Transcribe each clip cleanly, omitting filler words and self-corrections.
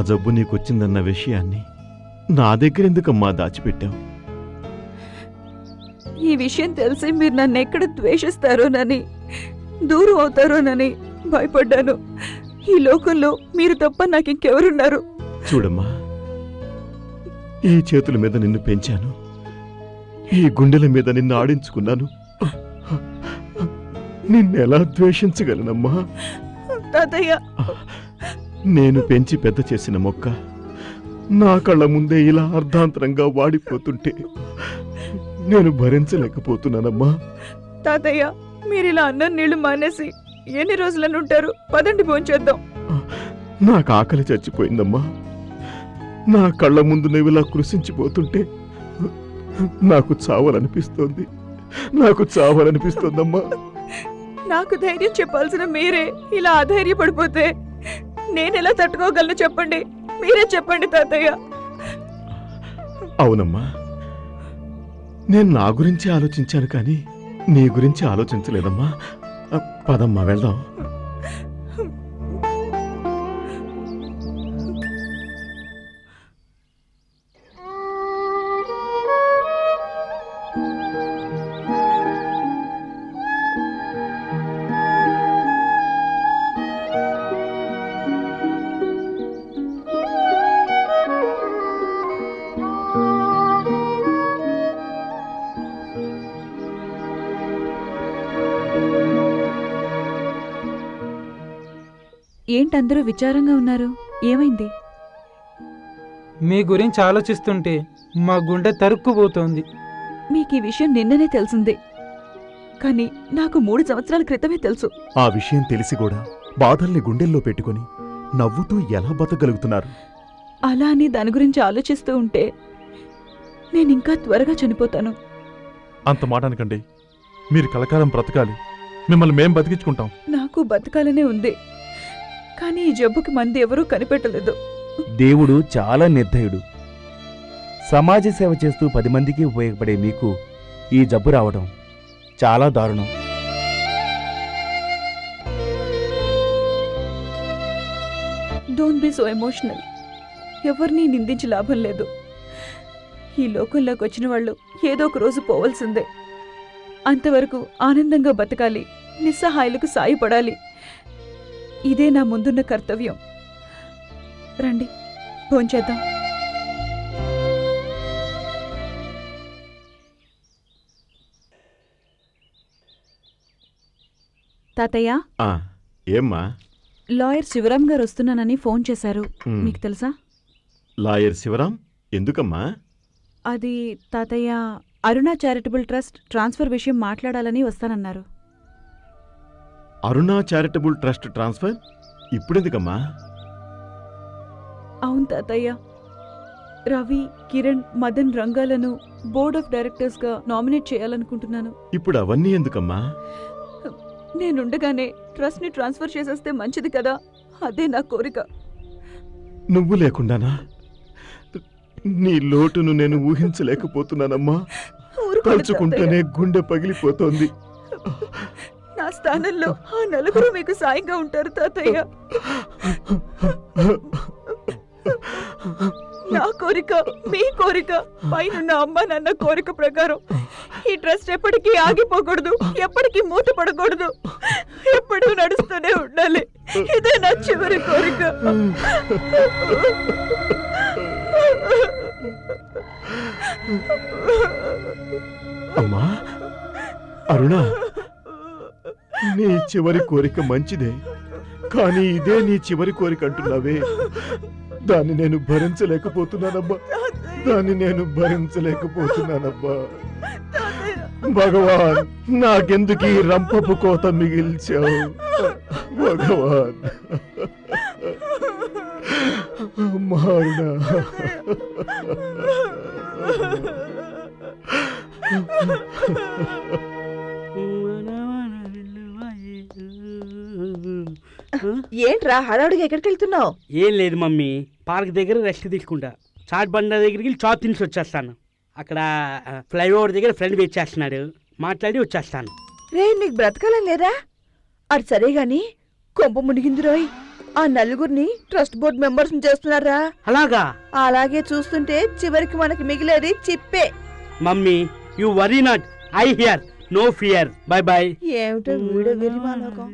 జబ్బు నీకొచ్చిందన్న విషయాన్ని నా దగ్గర ఎందుకమ్మా దాచిపెట్టావు? ఈ విషయం తెలిసి మీరు నన్ను ఎక్కడ ద్వేషిస్తారోనని, దూరం అవుతారోనని భయపడ్డాను. ఈ లోకంలో మీరు తప్ప నాకు ఇంకెవరున్నారు? చూడమ్మా, ఈ చేతుల మీద నిన్ను పెంచాను, ఈ గుండెల మీద నిన్ను ఆడించుకున్నాను. నిన్నెలా ద్వేషించగలనమ్మా? తాతయ్య, నేను పెంచి పెద్ద చేసిన మొక్క నా కళ్ళ ముందే ఇలా అర్ధాంతరంగా వాడిపోతుంటే నేను భరించలేకపోతున్నానమ్మా. తాతయ్య, మీరిలా అన్నం నీళ్లు మానేసి ఎన్ని రోజులను ఉంటారు? పదండి భోంచేద్దాం. నాకు ఆకలి చచ్చిపోయిందమ్మా. నా కళ్ళ ముందు నువ్విలా కృషించిపోతుంటే నాకు చావాలనిపిస్తోంది, నాకు చావాలనిపిస్తోందమ్మా. నాకు ధైర్యం చెప్పాల్సిన మీరే ఇలా అధైర్యపడిపోతే నేనెలా తట్టుకోగలను చెప్పండి? మీరే చెప్పండి తాతయ్య. అవునమ్మా, నేను నా గురించి ఆలోచించాను కానీ నీ గురించి ఆలోచించలేదమ్మా. పదమ్మా, వెళ్దాం. ఏంటందరూ విచారంగా ఉన్నారు? ఏమైంది? మీ గురించి ఆలోచిస్తుంటే మా గుండె తరుక్కుపోతోంది. మీకు ఈ విషయం నిన్ననే తెలిసిందే, కానీ నాకు 3 సంవత్సరాల క్రితమే తెలుసు. ఆ విషయం తెలిసి కూడా బాధల్ని గుండెల్లో పెట్టుకుని నవ్వుతూ ఎలా బతకగలుగుతున్నారు? అలా అని దాని గురించి ఆలోచిస్తూ ఉంటే నేనింకా త్వరగా చనిపోతాను. అంత మాట అనకండి. మీరు కలకాలం బ్రతకాలి, మిమ్మల్ని మేం బతికించుకుంటాం. నాకు బతకాలనే ఉంది, కానీ ఈ జబ్బుకి మంది ఎవరూ కనిపెట్టలేదు. దేవుడు చాలా నిర్దయుడు. సమాజ సేవ చేస్తూ 10 మందికి ఉపయోగపడే మీకు ఈ జబ్బు రావడం చాలా దారుణం. Don't be so emotional. ఎవరిని నిందించి లాభం లేదు. ఈ లోకంలోకి వచ్చిన వాళ్ళు ఏదో ఒక రోజు పోవలసిందే. అంతవరకు ఆనందంగా బతకాలి, నిస్సహాయులకు సాయపడాలి. ఇదే నా ముందున్న కర్తవ్యం. రండి, భోంచేద్దాం. తాతయ్య, ఏమ్మా? లాయర్ శివరాం గారు వస్తున్నానని ఫోన్ చేశారు. మీకు తెలుసా? లాయర్ శివరాం ఎందుకమ్మా? అది తాతయ్య, అరుణ చారిటబుల్ ట్రస్ట్ ట్రాన్స్ఫర్ విషయం మాట్లాడాలని వస్తానన్నారు. అరుణ చారిటబుల్ ట్రస్ట్ ట్రాన్స్ఫర్ ఇప్పుడెందుకమ్మా? అవును తాతయ్య, రవి, కిరణ్, మదన్ రంగాలను బోర్డ్ ఆఫ్ డైరెక్టర్స్ గా నామినేట్ చేయాలనుకుంటున్నాను. ఇప్పుడు అవన్నీ ఎందుకమ్మా? నేనుండగానే ట్రస్ట్ ని ట్రాన్స్ఫర్ చేసేస్తే మంచిది కదా, అదే నా కోరిక. నువ్వు లేకుండానా? నీ లోటును నేను ఊహించలేకపోతున్నానమ్మా. తలుచుకుంటేనే గుండె పగిలిపోతోంది. నా స్థానంలో ఆ నలుగురు మీకు సాయంగా ఉంటారు తాతయ్య. నా కోరిక, మీ కోరిక, పైనున్న అమ్మ నాన్న కోరిక ప్రకారం ఈ ట్రస్ట్ ఎప్పటికీ ఆగిపోకూడదు, ఎప్పటికీ మూతపడకూడదు, ఎప్పుడూ నడుస్తూనే ఉండాలి. ఇదే నా చివరి కోరిక. అమ్మా అరుణ, నీ చివరి కోరిక మంచిదే, కానీ ఇదే నీ చివరి కోరిక అంటున్నావే, దాన్ని నేను భరించలేకపోతున్నానమ్మా. దాన్ని నేను భరించలేకపోతున్నానమ్మా. భగవాన్, నాకెందుకు ఈ రంపపు కోత మిగిల్చావు భగవాన్? అరుణ, ఏంట్రా హడావుడిగా ఎక్కడికి వెళ్తున్నావు? ఏం లేదు మమ్మీ, పార్క్ దగ్గర రెస్ట్ తీసుకుంటా. చాట్ బండ దగ్గరికి వెళ్ళి చాట్ తినిసి వచ్చేస్తాను. అక్కడ ఫ్లైఓవర్ దగ్గర ఫ్రెండ్ వెయిట్ చేస్తున్నాడు, మాట్లాడి వచ్చేస్తాను. రే, నీకు బ్రతకాలని లేదా? అది సరే గాని కొంప మునిగింది రోయ్. ఆ నలుగురిని ట్రస్ట్ బోర్డ్ మెంబర్స్ చేస్తున్నారా. అలాగా? అలాగే చూస్తుంటే చివరికి మనకి మిగిలేది చిప్పే. Mummy you worry not, I here, no fear, bye bye. ఏమిటో వీడియో వెరిమాలోకం.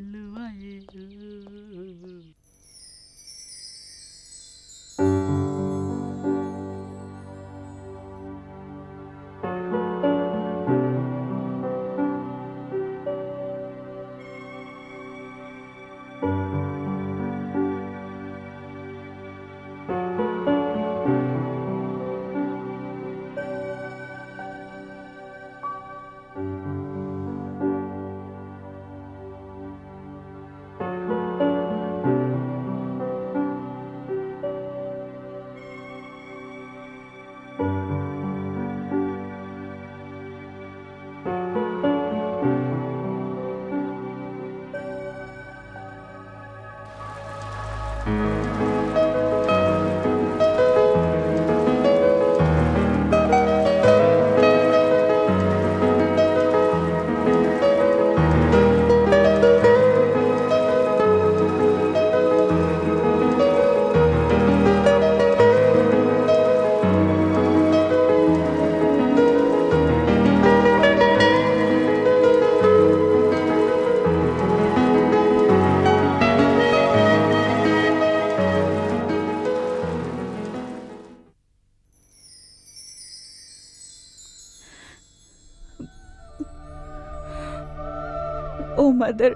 ఓ మదర్,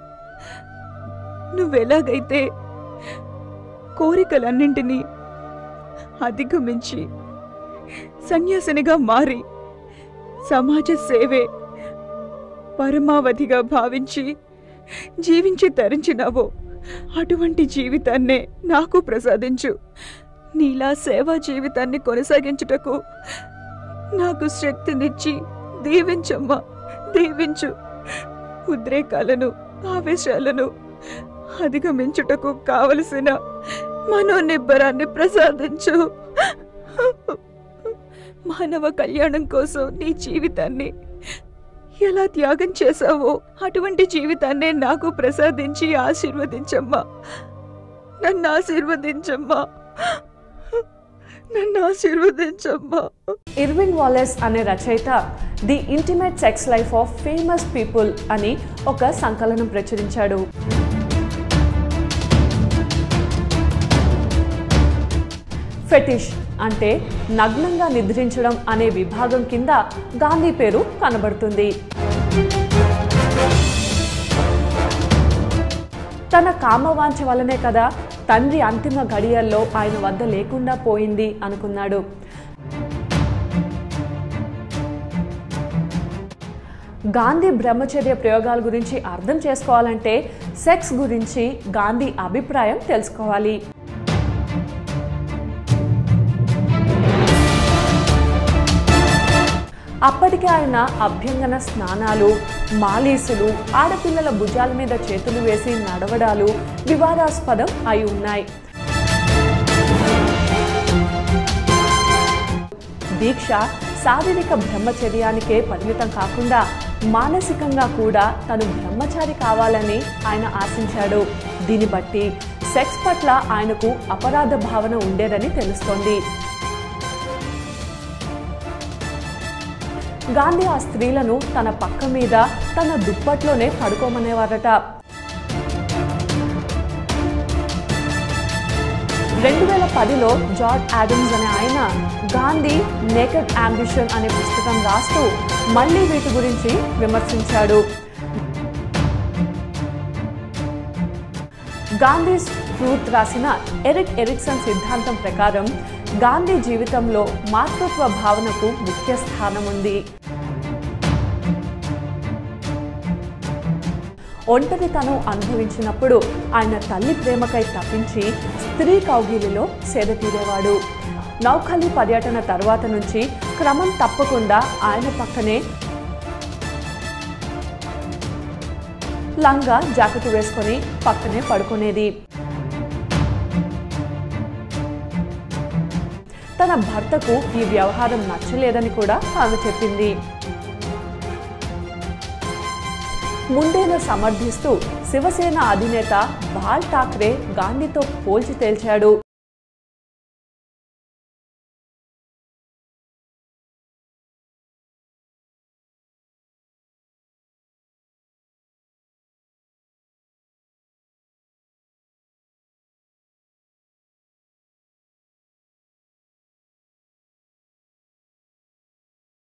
నువ్వెలాగైతే కోరికలన్నింటినీ అధిగమించి సన్యాసినిగా మారి సమాజ సేవే పరమావధిగా భావించి జీవించి తరించినావో అటువంటి జీవితాన్నే నాకు ప్రసాదించు. నీలా సేవా జీవితాన్ని కొనసాగించుటకు నాకు శక్తినిచ్చి దీవించమ్మా, దీవించు. ఉద్రేకాలను, ఆవేశాలను అధిగమించుటకు కావలసిన మనోనిబ్బరాన్ని ప్రసాదించు. మానవ కళ్యాణం కోసం నీ జీవితాన్ని ఎలా త్యాగం చేశావో అటువంటి జీవితాన్నే నాకు ప్రసాదించి ఆశీర్వదించమ్మా. నన్ను ఆశీర్వదించమ్మా, నన్ను ఆశీర్వదించమ్మా. ఇర్విన్ వాలెస్ అనే రచయిత the intimate sex life of famous people అని ఒక సంకలనం ప్రచురించాడు. ఫెటిష్ అంటే నగ్నంగా నిద్రించడం అనే విభాగం కింద గాంధీ పేరు కనబడుతుంది. తన కామవాంఛ వల్లనే కదా తండ్రి అంతిమ గడియల్లో ఆయన వద్ద లేకుండా పోయింది అనుకున్నాడు. గాంధీ బ్రహ్మచర్య ప్రయోగాల గురించి అర్థం చేసుకోవాలంటే సెక్స్ గురించి గాంధీ అభిప్రాయం తెలుసుకోవాలి. అప్పటికే ఆయన అభ్యంగన స్నానాలు, మాలీసులు, ఆడపిల్లల భుజాల మీద చేతులు వేసి నడవడాలు వివాదాస్పదం అయి ఉన్నాయి. దీక్ష శారీరక బ్రహ్మచర్యానికే పరిమితం కాకుండా మానసికంగా కూడా తను బ్రహ్మచారి కావాలని ఆయన ఆశించాడు. దీన్ని బట్టి సెక్స్ పట్ల ఆయనకు అపరాధ భావన ఉండేదని తెలుస్తోంది. గాంధీ ఆ స్త్రీలను తన పక్క మీద తన దుప్పట్లోనే పడుకోమనేవారట. 2010లో జార్జ్ ఆడమ్స్ అనే ఆయన గాంధీ నేకెడ్ అంబిషన్ అనే పుస్తకం రాస్తూ మళ్ళీ వీటి గురించి విమర్శించాడు. గాంధీ ట్రూత్ రాసిన ఎరిక్ ఎరిక్సన్ సిద్ధాంతం ప్రకారం గాంధీ జీవితంలో మాతృత్వ భావనకు ముఖ్య స్థానం ఉంది. ఒంటరితనం అనుభవించినప్పుడు ఆయన తల్లి ప్రేమకై తప్పించి స్త్రీ కౌగిలిలో సేద తీరేవాడు. నౌఖలి పర్యటన తర్వాత నుంచి క్రమం తప్పకుండా ఆయన పక్కనే లంగా జాకెట్ వేసుకొని పక్కనే పడుకునేది. తన భర్తకు ఈ వ్యవహారం నచ్చలేదని కూడా ఆమె చెప్పింది. ముందేను సమర్థిస్తూ శివసేన అధినేత బాల్ ఠాక్రే గాంధీతో పోల్చి తేల్చాడు.